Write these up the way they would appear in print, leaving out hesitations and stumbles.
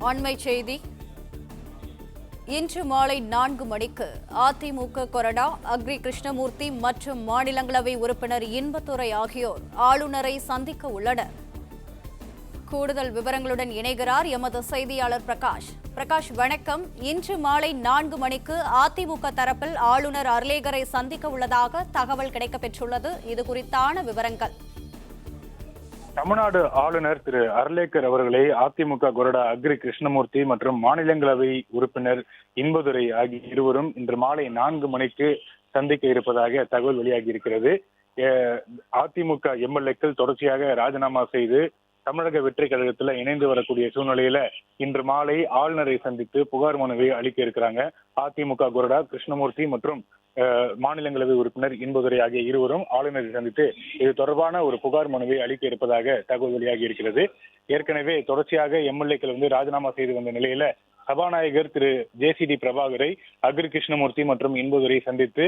அண்மை செய்தி. இன்று மாலை 4 மணிக்கு அதிமுக கொறடா அக்ரி கிருஷ்ணமூர்த்தி மற்றும் மாநிலங்களவை உறுப்பினர் இன்பதுரை ஆகியோர் ஆளுநரை சந்திக்க உள்ளனர். கூடுதல் விவரங்களுடன் இணைகிறார் எமது செய்தியாளர் பிரகாஷ். பிரகாஷ், வணக்கம். இன்று மாலை 4 மணிக்கு அதிமுக தரப்பில் ஆளுநர் அர்லேகரை சந்திக்க உள்ளதாக தகவல் கிடைக்கப்பெற்றுள்ளது. இது குறித்தான விவரங்கள். தமிழ்நாடு ஆளுநர் திரு அர்லேக்கர் அவர்களை அதிமுக கொறடா அக்ரி கிருஷ்ணமூர்த்தி மற்றும் மாநிலங்களவை உறுப்பினர் இன்பதுரை ஆகிய இருவரும் இன்று மாலை 4 மணிக்கு சந்திக்க இருப்பதாக தகவல் வெளியாகி இருக்கிறது. அதிமுக எம்எல்ஏக்கள் தொடர்ச்சியாக ராஜினாமா செய்து தமிழக வெற்றி கழகத்துல இணைந்து வரக்கூடிய சூழ்நிலையில இன்று மாலை ஆளுநரை சந்தித்து புகார் மனுவை அளிக்க இருக்கிறாங்க. அதிமுக கொறடா கிருஷ்ணமூர்த்தி மற்றும் மாநிலங்களவை உறுப்பினர் இன்பதுரை ஆகிய இருவரும் ஆளுநரை சந்தித்து இது தொடர்பான ஒரு புகார் மனுவை அளிக்க இருப்பதாக தகவல் வெளியாகி இருக்கிறது. ஏற்கனவே தொடர்ச்சியாக எம்எல்ஏக்கள் ராஜினாமா செய்து வந்த நிலையில சபாநாயகர் திரு ஜேசிடி பிரபாகரை அக்ரி கிருஷ்ணமூர்த்தி மற்றும் இன்பதுரை சந்தித்து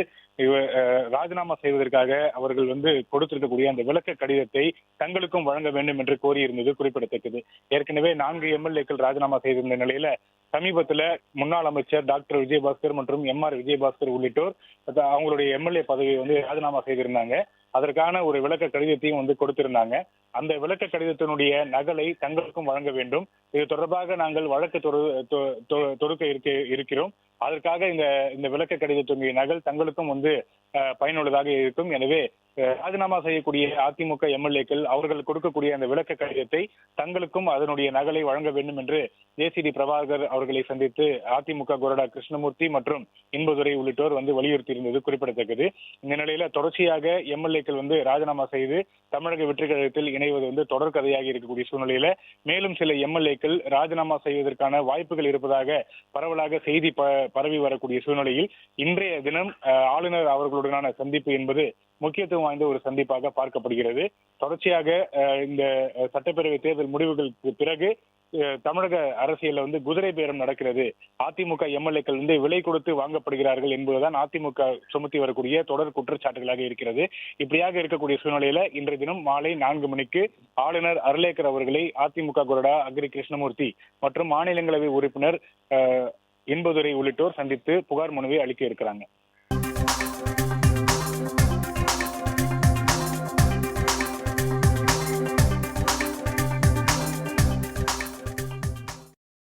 ராஜினாமா செய்வதற்காக அவர்கள் கொடுத்திருக்கக்கூடிய அந்த விளக்க கடிதத்தை தங்களுக்கும் வழங்க வேண்டும் என்று கோரியிருந்தது குறிப்பிடத்தக்கது. ஏற்கனவே 4 எம்எல்ஏக்கள் ராஜினாமா செய்திருந்த நிலையில சமீபத்துல முன்னாள் அமைச்சர் டாக்டர் விஜயபாஸ்கர் மற்றும் எம்ஆர் விஜயபாஸ்கர் உள்ளிட்டோர் அவங்களுடைய எம்எல்ஏ பதவியை ராஜினாமா செய்திருந்தாங்க. அதற்கான ஒரு விளக்க கடிதத்தையும் கொடுத்திருந்தாங்க. அந்த விளக்க கடிதத்தினுடைய நகலை தங்களுக்கும் வழங்க வேண்டும். இது தொடர்பாக நாங்கள் வழக்கு தொடுக்க இருக்கிறோம். அதற்காக இந்த விளக்க கடிதத்தினுடைய நகல் தங்களுக்கும் பயனுள்ளதாக இருக்கும். எனவே ராஜினாமா செய்யக்கூடிய அதிமுக எம்எல்ஏக்கள் அவர்கள் கொடுக்கக்கூடிய அந்த விளக்க கடிதத்தை தங்களுக்கும் அதனுடைய நகலை வழங்க வேண்டும் என்று ஜேசிடி பிரபாகர் அவர்களை சந்தித்து அதிமுக கொறடா கிருஷ்ணமூர்த்தி மற்றும் இன்பதுரை உள்ளிட்டோர் வலியுறுத்தி இருந்தது குறிப்பிடத்தக்கது. இந்த நிலையில தொடர்ச்சியாக எம்எல்ஏக்கள் ராஜினாமா செய்து தமிழக வெற்றி கழகத்தில் இணைவது தொடர் கதையாக இருக்கக்கூடிய சூழ்நிலையில மேலும் சில எம்எல்ஏக்கள் ராஜினாமா செய்வதற்கான வாய்ப்புகள் இருப்பதாக பரவலாக செய்தி பரவி வரக்கூடிய சூழ்நிலையில் இன்றைய தினம் ஆளுநர் அவர்களுடனான சந்திப்பு என்பது முக்கியத்துவம் வாய்ந்த ஒரு சந்திப்பாக பார்க்கப்படுகிறது. தொடர்ச்சியாக இந்த சட்டப்பேரவை தேர்தல் முடிவுகளுக்கு பிறகு தமிழக அரசியல்ல குதிரை பேரம் நடக்கிறது. அதிமுக எம்எல்ஏக்கள் விலை கொடுத்து வாங்கப்படுகிறார்கள் என்பதுதான் அதிமுக சுமத்தி வரக்கூடிய தொடர் குற்றச்சாட்டுகளாக இருக்கிறது. இப்படியாக இருக்கக்கூடிய சூழ்நிலையில இன்றைய தினம் மாலை 4 மணிக்கு ஆளுநர் அர்லேக்கர் அவர்களை அதிமுக கொறடா அக்ரி கிருஷ்ணமூர்த்தி மற்றும் மாநிலங்களவை உறுப்பினர் இன்பதுரை உள்ளிட்டோர் சந்தித்து புகார் மனுவை அளிக்க இருக்கிறாங்க.